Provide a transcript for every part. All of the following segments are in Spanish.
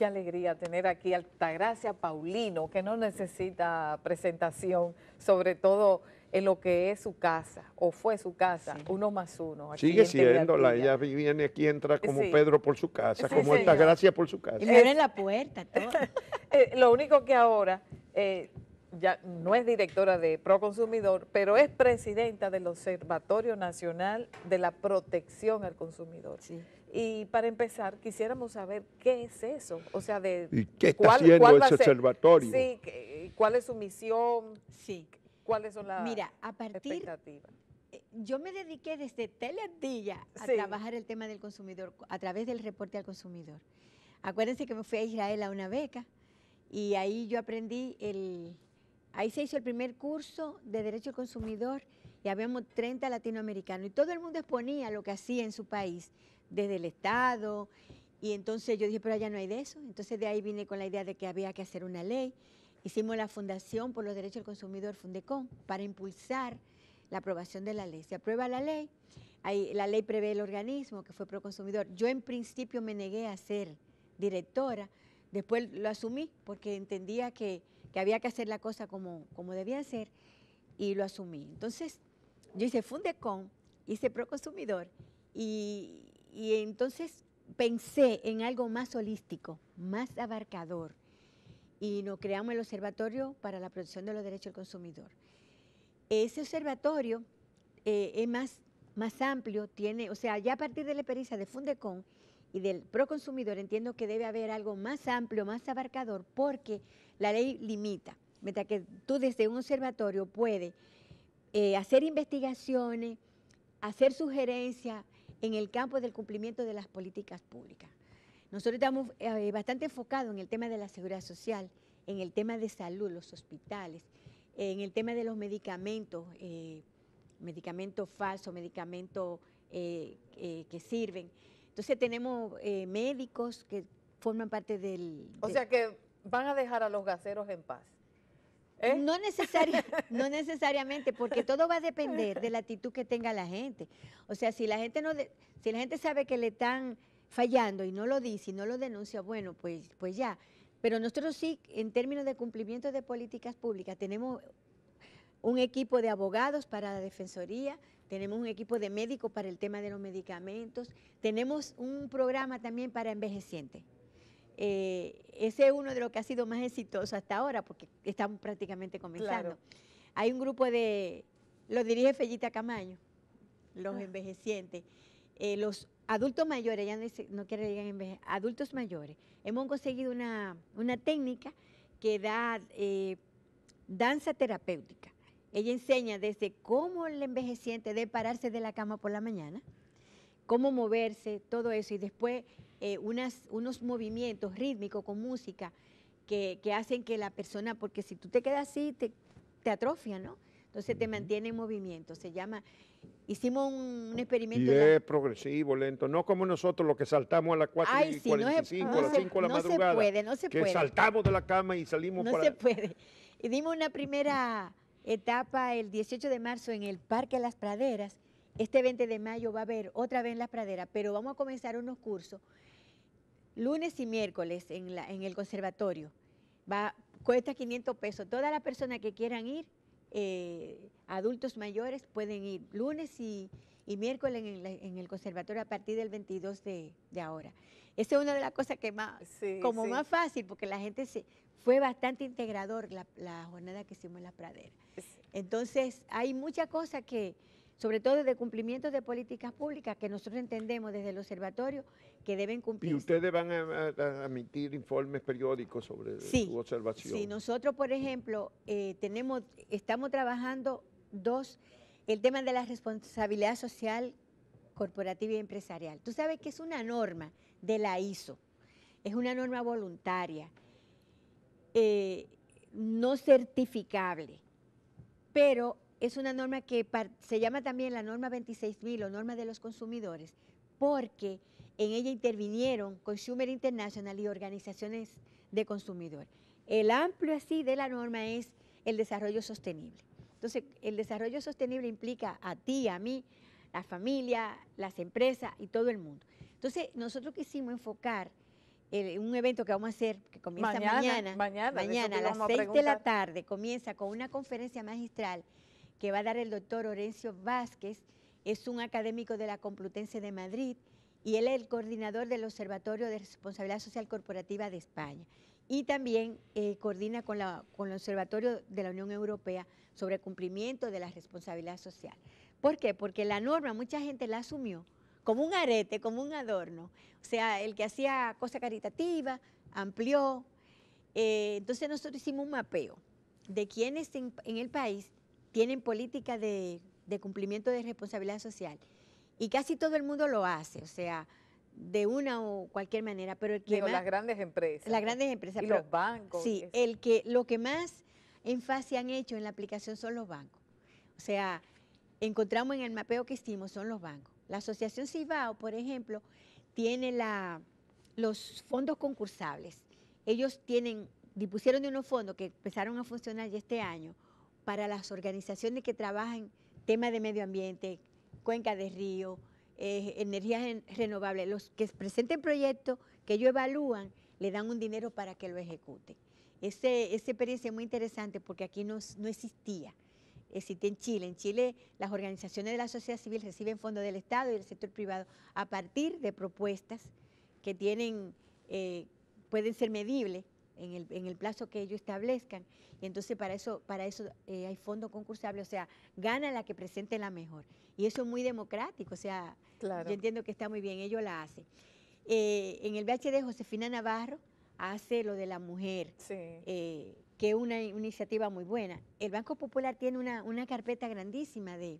Qué alegría tener aquí a Altagracia Paulino, que no necesita presentación, sobre todo en lo que es su casa, o fue su casa, Sí. 1+1. Aquí Sigue en siéndola, Tigre ella viene aquí, entra como Sí. Pedro por su casa, Sí, como señor. Altagracia por su Y casa. me abren la puerta, todo. Lo único que ahora ya no es directora de Proconsumidor, pero es presidenta del Observatorio Nacional de la Protección al Consumidor. Sí. Y para empezar, quisiéramos saber qué es eso, o sea, ¿Y qué está haciendo va a ese ser? observatorio? Sí, cuál es su misión, Sí. cuáles son las Mira, a partir, expectativas. yo me dediqué desde Teleantilla a Sí. trabajar el tema del consumidor a través del reporte al consumidor. Acuérdense que me fui a Israel a una beca y ahí yo aprendí ahí se hizo el primer curso de Derecho al Consumidor y habíamos 30 latinoamericanos y todo el mundo exponía lo que hacía en su país, desde el Estado, y entonces yo dije, pero allá no hay de eso. Entonces de ahí vine con la idea de que había que hacer una ley. Hicimos la Fundación por los Derechos del Consumidor, Fundecon, para impulsar la aprobación de la ley. Se aprueba la ley, ahí, la ley prevé el organismo que fue Proconsumidor. Yo en principio me negué a ser directora, después lo asumí porque entendía que había que hacer la cosa como debían ser y lo asumí. Entonces, yo hice Fundecon, hice Proconsumidor y entonces pensé en algo más holístico, más abarcador y nos creamos el Observatorio para la Protección de los Derechos del Consumidor. Ese observatorio es más amplio, tiene, o sea, ya a partir de la experiencia de Fundecon y del Proconsumidor entiendo que debe haber algo más amplio, más abarcador, porque la ley limita. Mientras que tú desde un observatorio puedes hacer investigaciones, hacer sugerencias en el campo del cumplimiento de las políticas públicas. Nosotros estamos bastante enfocados en el tema de la seguridad social, en el tema de salud, los hospitales, en el tema de los medicamentos, medicamentos falsos, medicamentos que sirven. Entonces tenemos médicos que forman parte O sea que van a dejar a los gaseros en paz. No necesariamente, porque todo va a depender de la actitud que tenga la gente. O sea, si la gente si la gente sabe que le están fallando y no lo dice y no lo denuncia, bueno, pues ya. Pero nosotros sí, en términos de cumplimiento de políticas públicas, tenemos un equipo de abogados para la defensoría, tenemos un equipo de médicos para el tema de los medicamentos, tenemos un programa también para envejecientes. Ese es uno de los que ha sido más exitoso hasta ahora, porque estamos prácticamente comenzando. Claro. Hay un grupo lo dirige Fellita Camaño, los envejecientes. Los adultos mayores, ya no quiero decir adultos mayores, hemos conseguido una técnica que da danza terapéutica. Ella enseña desde cómo el envejeciente debe pararse de la cama por la mañana, cómo moverse, todo eso, y después unos movimientos rítmicos con música que hacen que la persona, porque si tú te quedas así, te atrofia, ¿no? Entonces te mantiene en movimiento. Hicimos un experimento. Y es progresivo, lento, no como nosotros los que saltamos a las 4:45, a las 5 de la madrugada. No se que puede. Saltamos de la cama y salimos No se puede. Y dimos una primera etapa el 18 de marzo en el Parque Las Praderas. Este 20 de mayo va a haber otra vez en Las Praderas, pero vamos a comenzar unos cursos lunes y miércoles en el conservatorio. Cuesta 500 pesos. Todas las personas que quieran ir, adultos mayores, pueden ir lunes y miércoles en el conservatorio a partir del 22 de ahora. Esa es una de las cosas que más fácil, porque la gente fue bastante integrador la jornada que hicimos en Las Praderas. Entonces, hay muchas cosas que, sobre todo de cumplimiento de políticas públicas, que nosotros entendemos desde el observatorio que deben cumplir. ¿Y ustedes van a emitir informes periódicos sobre su observación? Sí, nosotros, por ejemplo, estamos trabajando el tema de la responsabilidad social corporativa y empresarial. Tú sabes que es una norma de la ISO, es una norma voluntaria, no certificable, pero es una norma que se llama también la norma 26.000 o norma de los consumidores, porque en ella intervinieron Consumer International y organizaciones de consumidores. El amplio así de la norma es el desarrollo sostenible. Entonces, el desarrollo sostenible implica a ti, a mí, la familia, las empresas y todo el mundo. Entonces, nosotros quisimos enfocar un evento que vamos a hacer, que comienza mañana a las 6 de la tarde, comienza con una conferencia magistral que va a dar el doctor Orencio Vázquez, es un académico de la Complutense de Madrid, y él es el coordinador del Observatorio de Responsabilidad Social Corporativa de España. Y también coordina con el Observatorio de la Unión Europea sobre el cumplimiento de la responsabilidad social. ¿Por qué? Porque la norma mucha gente la asumió como un arete, como un adorno. O sea, el que hacía cosas caritativas, amplió. Entonces nosotros hicimos un mapeo de quienes en el país tienen política de cumplimiento de responsabilidad social. Y casi todo el mundo lo hace, o sea, de una o cualquier manera. Pero el que digo, las grandes empresas. Las grandes empresas. Y los bancos. Sí, lo que más énfasis han hecho en la aplicación son los bancos. O sea, encontramos en el mapeo que hicimos son los bancos. La Asociación Cibao, por ejemplo, tiene los fondos concursables. Ellos dispusieron de unos fondos que empezaron a funcionar ya este año para las organizaciones que trabajan temas de medio ambiente, cuenca de río, energías renovables. Los que presenten proyectos que ellos evalúan, le dan un dinero para que lo ejecuten. Esa experiencia es muy interesante porque aquí no existía. Existe en Chile. En Chile las organizaciones de la sociedad civil reciben fondos del Estado y del sector privado a partir de propuestas que pueden ser medibles en el plazo que ellos establezcan. Y entonces para eso hay fondos concursables, o sea, gana la que presente la mejor. Y eso es muy democrático, o sea, claro. Yo entiendo que está muy bien, ellos la hacen. En el VHD, Josefina Navarro hace lo de la mujer, sí. Que es una iniciativa muy buena. El Banco Popular tiene una carpeta grandísima de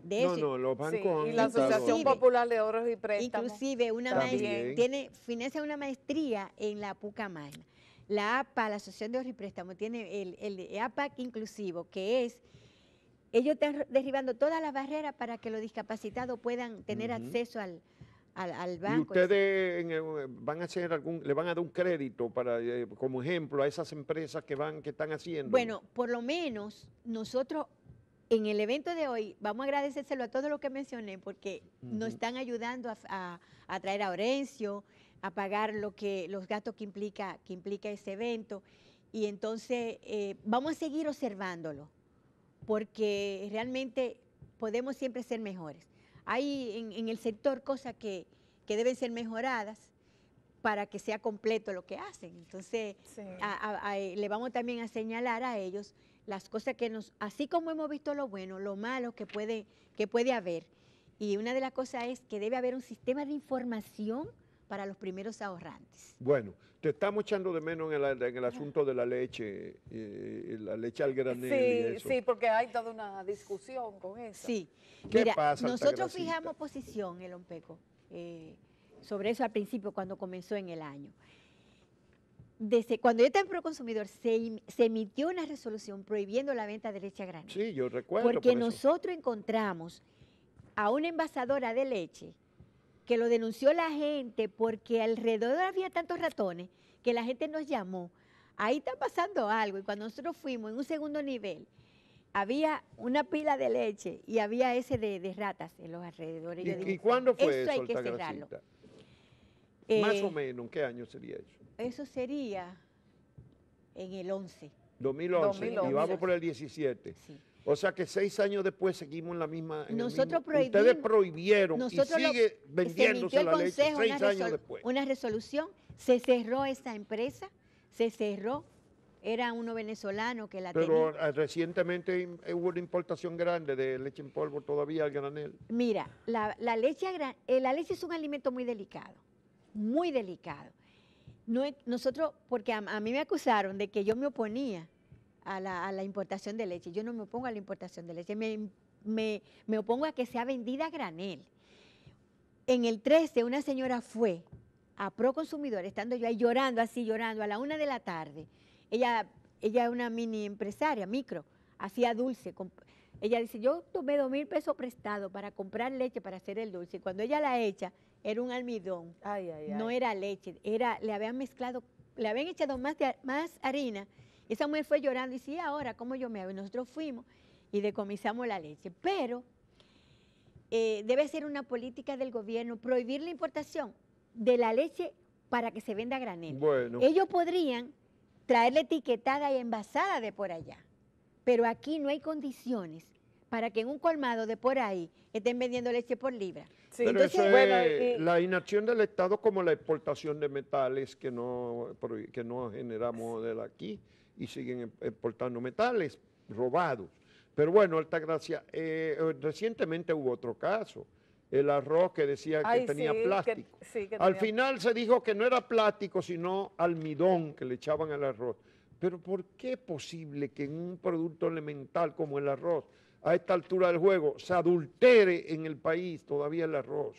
eso. No, los bancos sí, y la Asociación Popular de Ahorros y Préstamos. Inclusive financia una maestría en la Pucamaima. La APA, la Asociación de Ahorros y Préstamos, tiene el APAC inclusivo, que es, ellos están derribando todas las barreras para que los discapacitados puedan tener acceso al banco. ¿Y ustedes van a hacer le van a dar un crédito para, como ejemplo, a esas empresas que están haciendo? Bueno, por lo menos nosotros en el evento de hoy vamos a agradecérselo a todo lo que mencioné porque nos están ayudando a traer a Orencio, a pagar los gastos que implica ese evento, y entonces vamos a seguir observándolo porque realmente podemos siempre ser mejores. Hay en el sector cosas que deben ser mejoradas para que sea completo lo que hacen. Entonces, sí. Le vamos también a señalar a ellos las cosas así como hemos visto lo bueno, lo malo que puede haber. Y una de las cosas es que debe haber un sistema de información para los primeros ahorrantes. Bueno, te estamos echando de menos en el asunto de la leche al granel y eso. Sí, porque hay toda una discusión con eso. Sí. ¿Qué pasa? Nosotros fijamos posición, el Ompeco, sobre eso al principio cuando comenzó en el año. Cuando yo estaba en Proconsumidor se emitió una resolución prohibiendo la venta de leche a granel. Sí, yo recuerdo. Porque nosotros encontramos a una envasadora de leche que lo denunció la gente porque alrededor había tantos ratones que la gente nos llamó. Ahí está pasando algo. Y cuando nosotros fuimos en un segundo nivel, había una pila de leche y había ese de ratas en los alrededores. ¿Y cuándo fue eso? Eso hay que cerrarlo. Más o menos, ¿en qué año sería eso? Eso sería en el 11. 2011. Y vamos por el 17. Sí. O sea que 6 años después seguimos en la misma. Ustedes prohibieron y sigue vendiéndose la leche 6 años después. Una resolución, se cerró esa empresa, era uno venezolano que la tenía. Pero recientemente hubo una importación grande de leche en polvo todavía al granel. Mira, la leche es un alimento muy delicado, muy delicado. Nosotros, porque a mí me acusaron de que yo me oponía a la importación de leche. Yo no me opongo a la importación de leche, me opongo a que sea vendida a granel. En el 13 una señora fue a Proconsumidor, estando yo ahí llorando, a la 1 de la tarde. Ella es una mini empresaria, micro, hacía dulce. Ella dice, yo tomé 2,000 pesos prestados para comprar leche para hacer el dulce. Y cuando ella la echa, era un almidón. No era leche, le habían echado más harina. Esa mujer fue llorando y dice, ¿y ahora cómo yo me hago? Y nosotros fuimos y decomisamos la leche. Pero debe ser una política del gobierno prohibir la importación de la leche para que se venda a granel. Bueno. Ellos podrían traerla etiquetada y envasada de por allá, pero aquí no hay condiciones para que en un colmado de por ahí estén vendiendo leche por libra. Sí, Pero entonces, eso es bueno, la inacción del Estado como la exportación de metales que no generamos de aquí y siguen exportando metales robados. Pero bueno, Altagracia, recientemente hubo otro caso, el arroz que decía ay, que tenía sí, plástico. sí, que Al tenía- final se dijo que no era plástico, sino almidón que le echaban al arroz. Pero ¿por qué es posible que en un producto elemental como el arroz, a esta altura del juego, se adultere en el país todavía el arroz?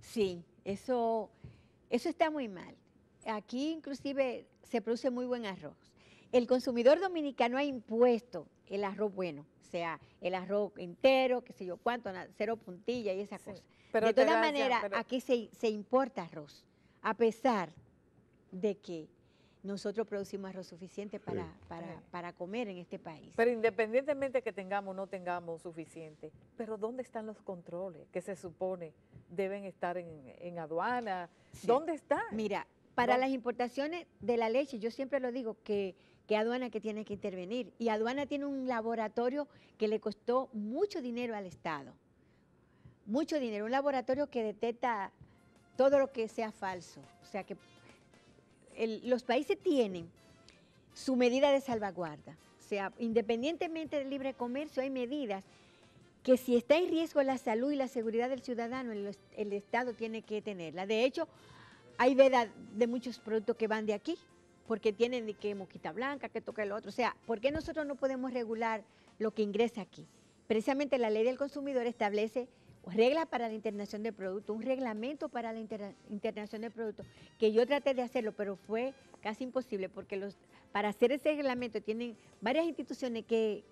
Sí, eso está muy mal. Aquí inclusive se produce muy buen arroz. El consumidor dominicano ha impuesto el arroz bueno, o sea, el arroz entero, qué sé yo cuánto, cero puntilla y esa Sí, cosa. pero De todas Altagracia, maneras, pero- aquí se importa arroz, a pesar de que nosotros producimos arroz suficiente para comer en este país. Pero independientemente que tengamos o no tengamos suficiente, pero ¿dónde están los controles que se supone deben estar en aduana? Sí. ¿Dónde están? Mira, para No. las importaciones de la leche, yo siempre lo digo que aduana que tiene que intervenir. Y aduana tiene un laboratorio que le costó mucho dinero al Estado. Mucho dinero. Un laboratorio que detecta todo lo que sea falso. O sea que los países tienen su medida de salvaguarda. O sea, independientemente del libre comercio, hay medidas que si está en riesgo la salud y la seguridad del ciudadano, el Estado tiene que tenerla. De hecho, hay veda de muchos productos que van de aquí, porque tienen de que mosquita blanca, que toca el otro. O sea, ¿por qué nosotros no podemos regular lo que ingresa aquí? Precisamente la ley del consumidor establece reglas para la internación de productos, un reglamento para la internación de productos, que yo traté de hacerlo, pero fue casi imposible, porque para hacer ese reglamento tienen varias instituciones que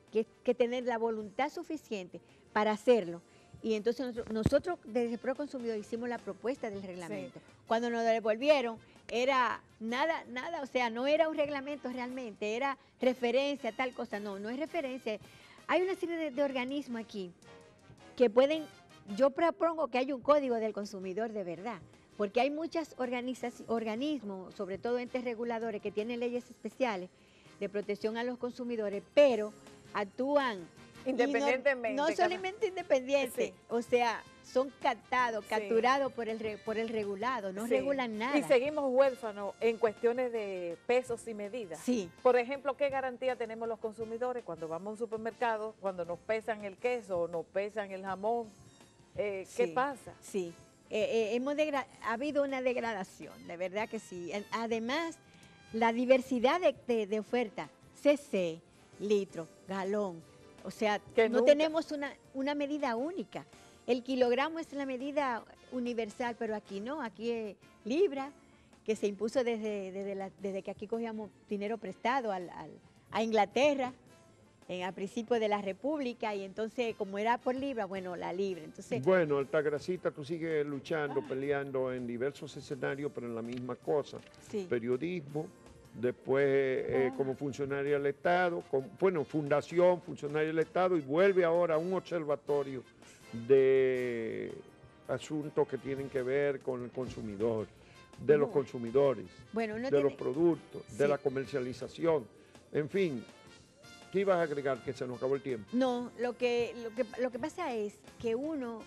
tener la voluntad suficiente para hacerlo. Y entonces nosotros desde Proconsumidor hicimos la propuesta del reglamento. Sí. Cuando nos lo devolvieron, era nada, o sea, no era un reglamento realmente, era referencia, tal cosa. No es referencia. Hay una serie de organismos aquí que pueden, yo propongo que haya un código del consumidor de verdad, porque hay muchos organismos, sobre todo entes reguladores, que tienen leyes especiales de protección a los consumidores, pero actúan Independientemente. no solamente independientes, Sí. o sea, son captados, Sí. capturados por el regulado, no Sí. regulan nada. Y seguimos huérfanos en cuestiones de pesos y medidas. Sí. Por ejemplo, ¿qué garantía tenemos los consumidores cuando vamos a un supermercado, cuando nos pesan el queso o nos pesan el jamón? ¿Qué Sí, pasa? Sí, ha habido una degradación, de verdad que sí. Además, la diversidad de oferta, cc, litro, galón, o sea, Que no nunca. tenemos una medida única. El kilogramo es la medida universal, pero aquí no, aquí es libra, que se impuso desde que aquí cogíamos dinero prestado a Inglaterra, a principios de la República, y entonces como era por libra, bueno, la libra. Entonces, Bueno, Altagracita, tú sigues luchando, peleando en diversos escenarios, pero en la misma cosa. sí. Periodismo, después como funcionaria del Estado, fundación, funcionaria del Estado, y vuelve ahora a un observatorio de asuntos que tienen que ver con el consumidor, de los consumidores, Bueno, uno de los tiene- productos, de Sí. la comercialización, en fin. ¿Qué ibas a agregar que se nos acabó el tiempo? No, lo que pasa es que uno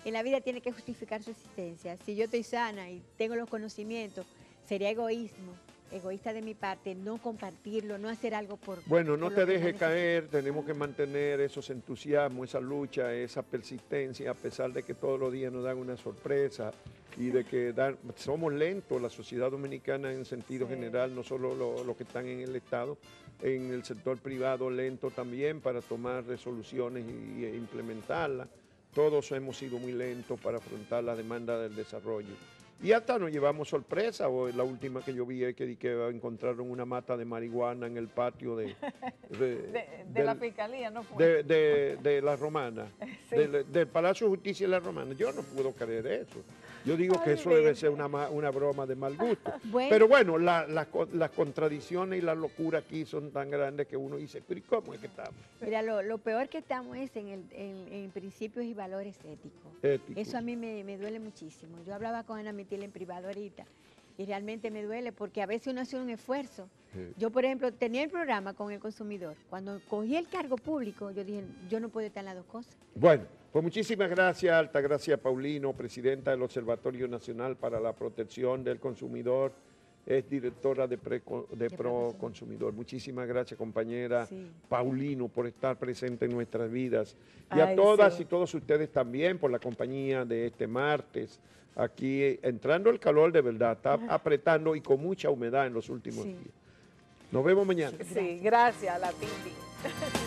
en la vida tiene que justificar su existencia. Si yo estoy sana y tengo los conocimientos, sería egoísta de mi parte, no compartirlo, no hacer algo por... Bueno, no por te lo que dejes necesito. caer, tenemos que mantener esos entusiasmos, esa lucha, esa persistencia, a pesar de que todos los días nos dan una sorpresa y de que somos lentos, la sociedad dominicana en sentido Sí. general, no solo los que están en el Estado, en el sector privado lento también para tomar resoluciones e implementarlas. Todos hemos sido muy lentos para afrontar la demanda del desarrollo. Y hasta nos llevamos sorpresa, o la última que yo vi es que encontraron una mata de marihuana en el patio de La fiscalía, ¿no fue? de la Romana, Sí. del Palacio de Justicia de la Romana. Yo no puedo creer eso. Yo digo que Ay, eso debe Virgen. ser una broma de mal gusto. Bueno. Pero bueno, las contradicciones y la locura aquí son tan grandes que uno dice, pero ¿y cómo es que estamos? Mira, lo peor que estamos es en principios y valores éticos. Éticos. Eso a mí me duele muchísimo. Yo hablaba con Ana Mitil en privado ahorita Y realmente me duele porque a veces uno hace un esfuerzo. Sí. Yo, por ejemplo, tenía el programa con el consumidor. Cuando cogí el cargo público, yo dije, yo no puedo estar en las dos cosas. Bueno, pues muchísimas gracias, Altagracia Paulino, presidenta del Observatorio Nacional para la Protección del Consumidor, es directora de Proconsumidor. Muchísimas gracias, compañera Sí. Paulino, por estar presente en nuestras vidas. Y a Ay, todas sí. y todos ustedes también por la compañía de este martes. Aquí entrando el calor de verdad, está apretando y con mucha humedad en los últimos Sí. días. Nos vemos mañana. Sí, gracias a la Titi.